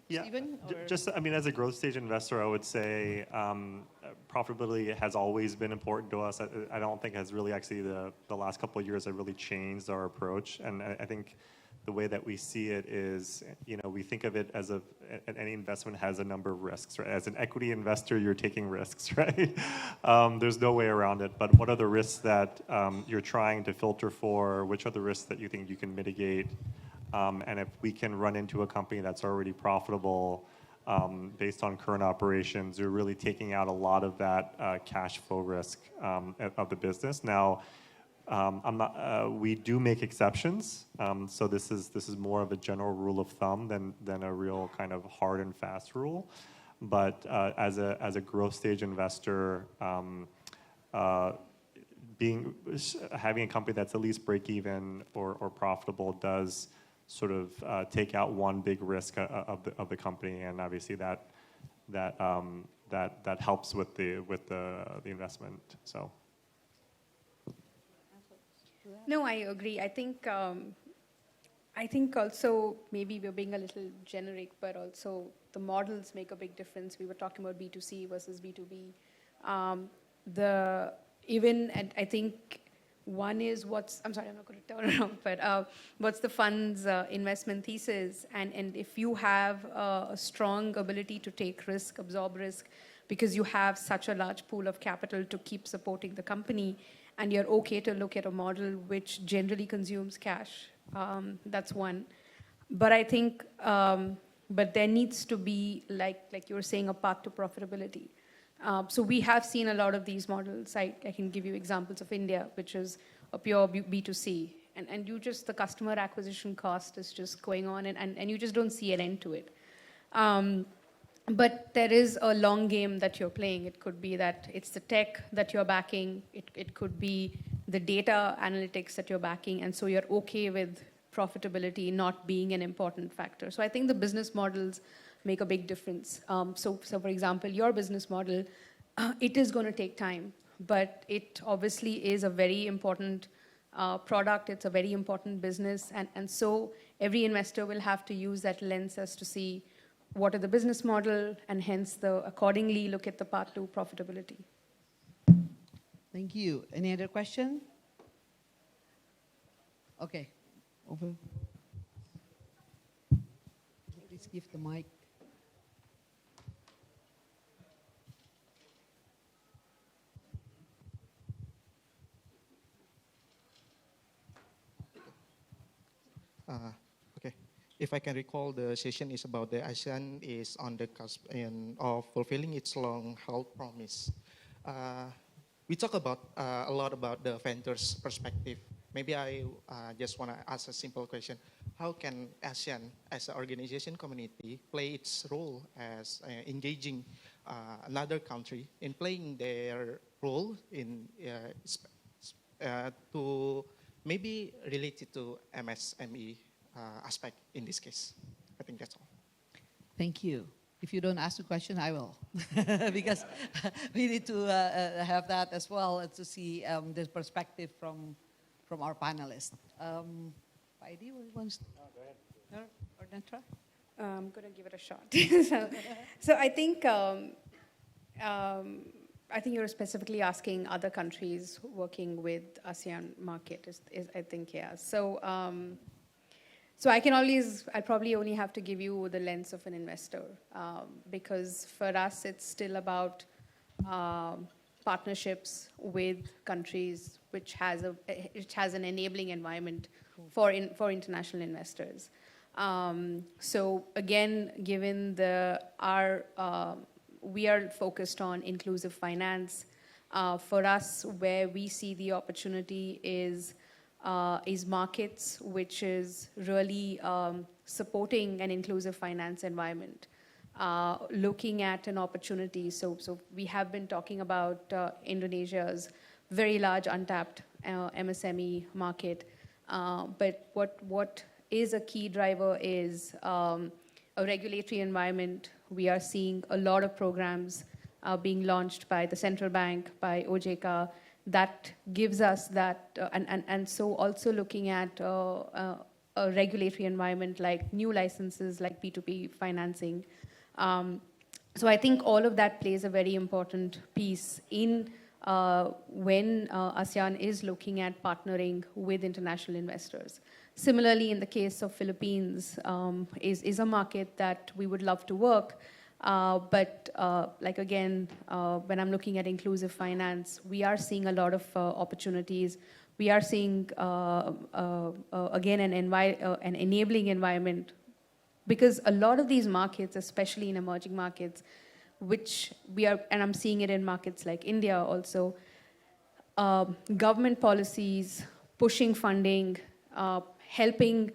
Yeah, Stephen? just as a growth stage investor, I would say profitability has always been important to us. I don't think has really actually the last couple of years have really changed our approach, and I think the way that we see it is, we think of it as any investment has a number of risks, right? As an equity investor, you're taking risks, right? There's no way around it. But what are the risks that you're trying to filter for? Which are the risks that you think you can mitigate? And if we can run into a company that's already profitable based on current operations, you're really taking out a lot of that cash flow risk of the business. Now, we do make exceptions, so this is more of a general rule of thumb than a real kind of hard and fast rule. But as a growth stage investor, having a company that's at least break even or profitable does sort of take out one big risk of the company, and obviously that helps with the investment. So. No, I agree. I think also maybe we're being a little generic, but also the models make a big difference. We were talking about B2C versus B2B. And I think one is I'm sorry, I'm not going to turn around, but what's the fund's investment thesis? And if you have a strong ability to take risk, absorb risk, because you have such a large pool of capital to keep supporting the company, and you're okay to look at a model which generally consumes cash. That's one. But I think, but there needs to be, like you were saying, a path to profitability. So we have seen a lot of these models. I can give you examples of India, which is a pure B2C. And the customer acquisition cost is just going on, and you just don't see an end to it. But there is a long game that you're playing. It could be that it's the tech that you're backing. It could be the data analytics that you're backing. And so you're okay with profitability not being an important factor. So I think the business models make a big difference. So for example, your business model, it is going to take time, but it obviously is a very important product. It's a very important business. And so every investor will have to use that lens as to see what are the business model, and hence accordingly look at the path to profitability. Thank you. Any other question? Okay. Over. Please give the mic. Okay. If I can recall, the session is about the ASEAN is on the cusp of fulfilling its long-held promise. We talk about a lot about the vendor's perspective. Maybe I just want to ask a simple question. How can ASEAN as an organization community play its role as engaging another country in playing their role in to maybe related to MSME aspect in this case? I think that's all. Thank you. If you don't ask the question, I will. Because we need to have that as well to see this perspective from our panelists. Paidi, wants to? Go ahead. Or Netra? I'm going to give it a shot. So I think you're specifically asking other countries working with ASEAN market. Is I think, yeah. So I probably only have to give you the lens of an investor, because for us it's still about partnerships with countries which has an enabling environment for international investors. So again, given we are focused on inclusive finance. For us, where we see the opportunity is markets, which is really supporting an inclusive finance environment, looking at an opportunity. So we have been talking about Indonesia's very large untapped MSME market, but what is a key driver is a regulatory environment. We are seeing a lot of programs being launched by the central bank, by OJK, that gives us that, and so also looking at a regulatory environment like new licenses, like P2P financing. So I think all of that plays a very important piece in when ASEAN is looking at partnering with international investors. Similarly, in the case of Philippines, is a market that we would love to work. But like again, when I'm looking at inclusive finance, we are seeing a lot of opportunities. We are seeing, again, an enabling environment, because a lot of these markets, especially in emerging markets, which we are, and I'm seeing it in markets like India also, government policies, pushing funding, helping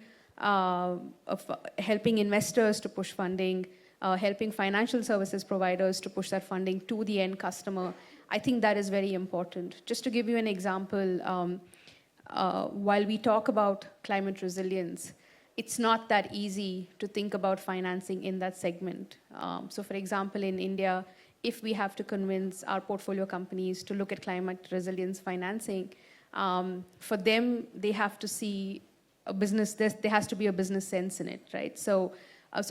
investors to push funding, helping financial services providers to push that funding to the end customer. I think that is very important. Just to give you an example, while we talk about climate resilience, it's not that easy to think about financing in that segment. So for example, in India, if we have to convince our portfolio companies to look at climate resilience financing, for them, they have to see a business, there has to be a business sense in it, right? So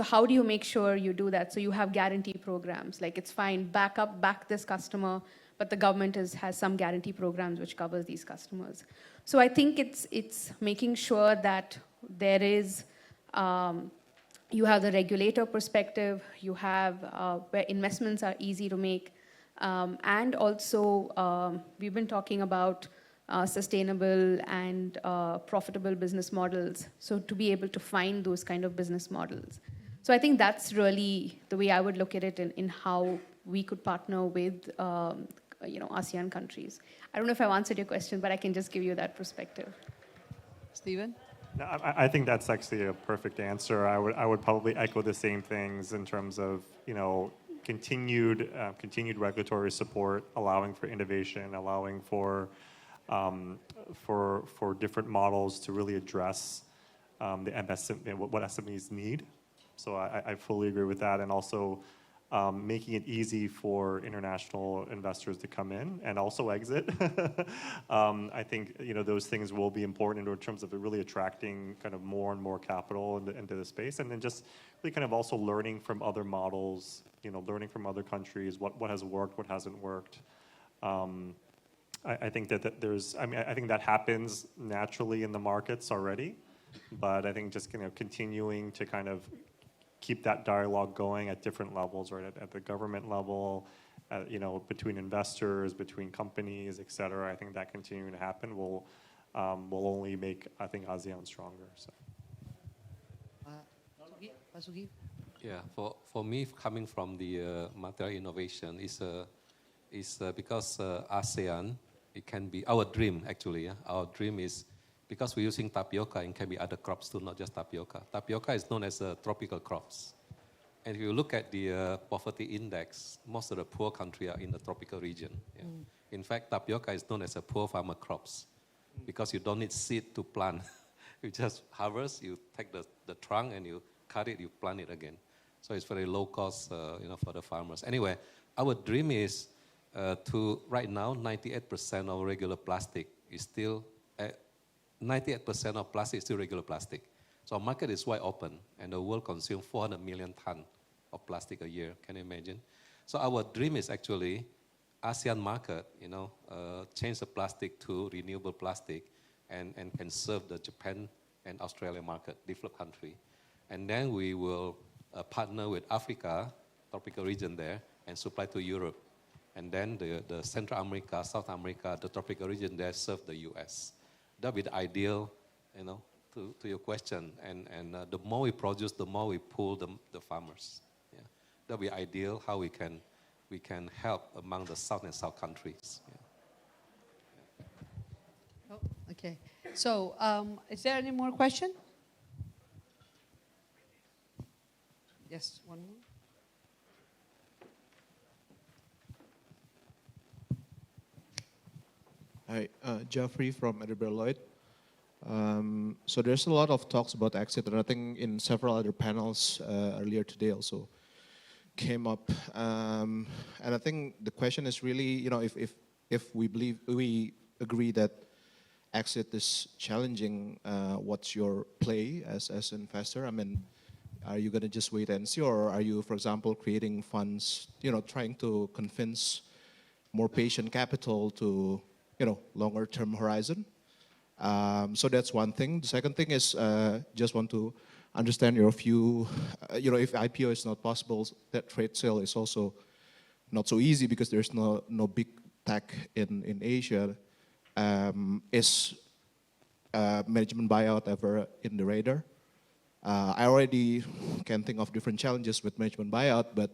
how do you make sure you do that? So you have guarantee programs, like it's fine, back this customer, but the government has some guarantee programs which covers these customers. So I think it's making sure that there is, you have the regulator perspective, you have where investments are easy to make, and also we've been talking about sustainable and profitable business models, so to be able to find those kind of business models. So I think that's really the way I would look at it in how we could partner with ASEAN countries. I don't know if I've answered your question, but I can just give you that perspective. Stephen? No, I think that's actually a perfect answer. I would probably echo the same things in terms of continued regulatory support, allowing for innovation, allowing for different models to really address what SMEs need. So I fully agree with that, and also making it easy for international investors to come in and also exit. I think those things will be important in terms of really attracting kind of more and more capital into the space, and then just really kind of also learning from other models, learning from other countries, what has worked, what hasn't worked. I think that I think that happens naturally in the markets already, but I think just continuing to kind of keep that dialogue going at different levels, right? At the government level, between investors, between companies, et cetera. I think that continuing to happen will only make, I think, ASEAN stronger. So. Sugi? Yeah, for me, coming from the material innovation is because ASEAN, it can be our dream actually. Yeah? Our dream is, because we're using tapioca, and can be other crops too, not just tapioca. Tapioca is known as tropical crops. And if you look at the poverty index, most of the poor countries are in the tropical region. Yeah. In fact, tapioca is known as a poor farmer crops because you don't need seed to plant. You just harvest, you take the trunk and you cut it, you plant it again. So it's very low cost for the farmers. Anyway, our dream is right now, 98% of regular plastic is still 98% of plastic is still regular plastic. So our market is wide open, and the world consumes 400 million tons of plastic a year. Can you imagine? So our dream is actually ASEAN market, change the plastic to renewable plastic, and can serve the Japan and Australia market, developed country. And then we will partner with Africa, tropical region there, and supply to Europe. And then the Central America, South America, the tropical region there serve the US. That would be the ideal, to your question. And the more we produce, the more we pull the farmers. Yeah. That would be ideal how we can help among the South and South countries. Yeah. Oh, okay. So, is there any more question? Yes, one more. Hi, Jeffrey from Edinburgh Lloyd. So there's a lot of talks about exit, and I think in several other panels earlier today also came up. And I think the question is really, if we agree that exit is challenging, what's your play as an investor? I mean, are you going to just wait and see, or are you, for example, creating funds, trying to convince more patient capital to longer term horizon? So that's one thing. The second thing is just want to understand your view. If IPO is not possible, that trade sale is also not so easy because there's no big tech in Asia. Is management buyout ever in the radar? I already can think of different challenges with management buyout, but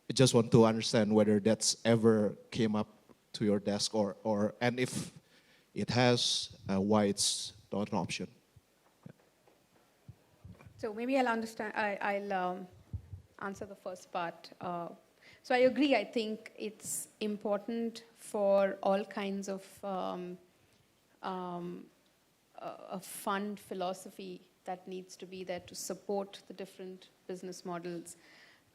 I just want to understand whether that's ever came up to your desk and if it has, why it's not an option. So maybe I'll answer the first part. So I agree. I think it's important for all kinds of a fund philosophy that needs to be there to support the different business models.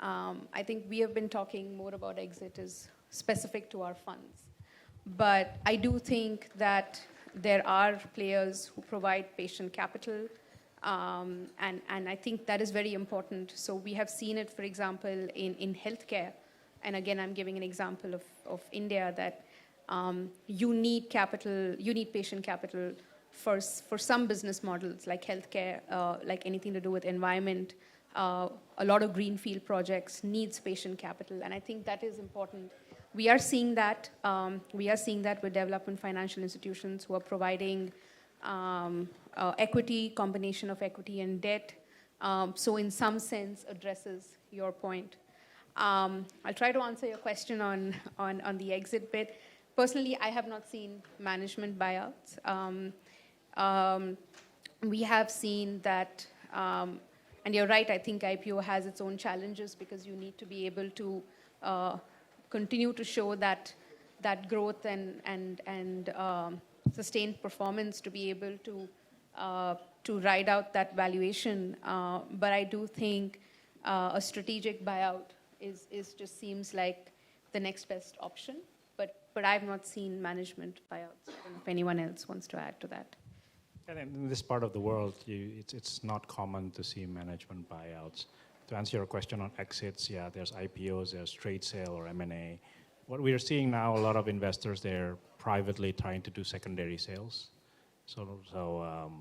I think we have been talking more about exit as specific to our funds. But I do think that there are players who provide patient capital, and I think that is very important. So we have seen it, for example, in healthcare. And again, I'm giving an example of India that you need capital, you need patient capital for some business models like healthcare, like anything to do with environment. A lot of greenfield projects needs patient capital, and I think that is important. We are seeing that. With development financial institutions who are providing equity, combination of equity and debt. So in some sense addresses your point. I'll try to answer your question on the exit bit. Personally, I have not seen management buyouts. We have seen that, and you're right, I think IPO has its own challenges because you need to be able to continue to show that growth and sustained performance to be able to ride out that valuation. But I do think a strategic buyout is just seems like the next best option. But I've not seen management buyouts. I don't know if anyone else wants to add to that. And in this part of the world, it's not common to see management buyouts. To answer your question on exits, yeah, there's IPOs, there's trade sale or M&A. What we are seeing now, a lot of investors, they're privately trying to do secondary sales. So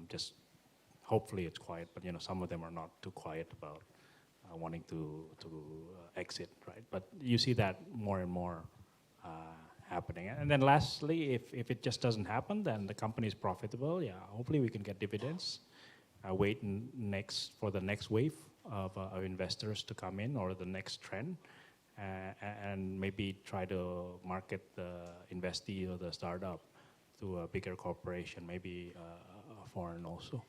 just hopefully it's quiet, but some of them are not too quiet about wanting to exit, right? But you see that more and more happening. And then lastly, if it just doesn't happen, then the company is profitable. Yeah, hopefully we can get dividends. Wait for the next wave of investors to come in or the next trend, and maybe try to market the investee or the startup to a bigger corporation, maybe foreign also.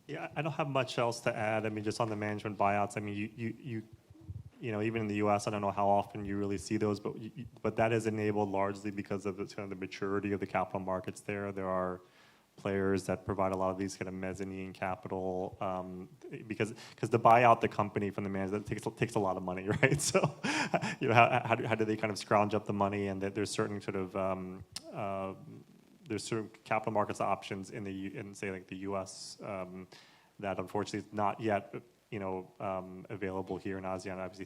Yeah, I don't have much else to add. I mean, just on the management buyouts. I mean, even in the U.S., I don't know how often you really see those, but that is enabled largely because of the maturity of the capital markets there. There are players that provide a lot of these kind of mezzanine capital because to buy out the company from the management takes a lot of money, right? So, how do they kind of scrounge up the money? And that there's certain sort of there's certain capital markets options in say like the U.S. That unfortunately is not yet available here in ASEAN. Obviously,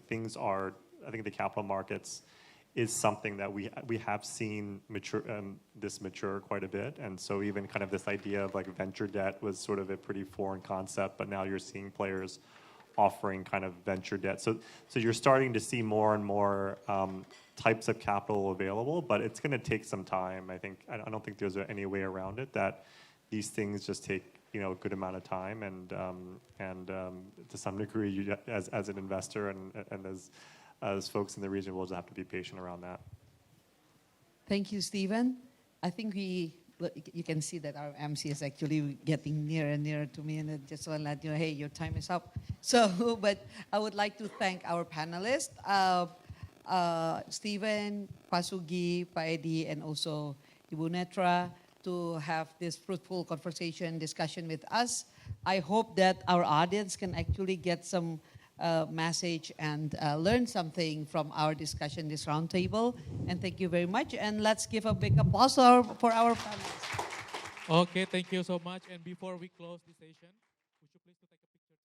I think the capital markets is something that we have seen mature quite a bit. And so even kind of this idea of like venture debt was sort of a pretty foreign concept, but now you're seeing players offering kind of venture debt. So you're starting to see more and more types of capital available, but it's going to take some time. I don't think there's any way around it, that these things just take a good amount of time, and to some degree, you as an investor and as folks in the region will just have to be patient around that. Thank you, Stephen. I think you can see that our MC is actually getting nearer and nearer to me, and I just want to let you know, hey, your time is up. So, but I would like to thank our panelists, Stephen, Pasugi, Paedi, and also Ibu Netra, to have this fruitful discussion with us. I hope that our audience can actually get some message and learn something from our discussion, this roundtable. And thank you very much. And let's give a big applause for our panelists. Okay, thank you so much. And before we close the session,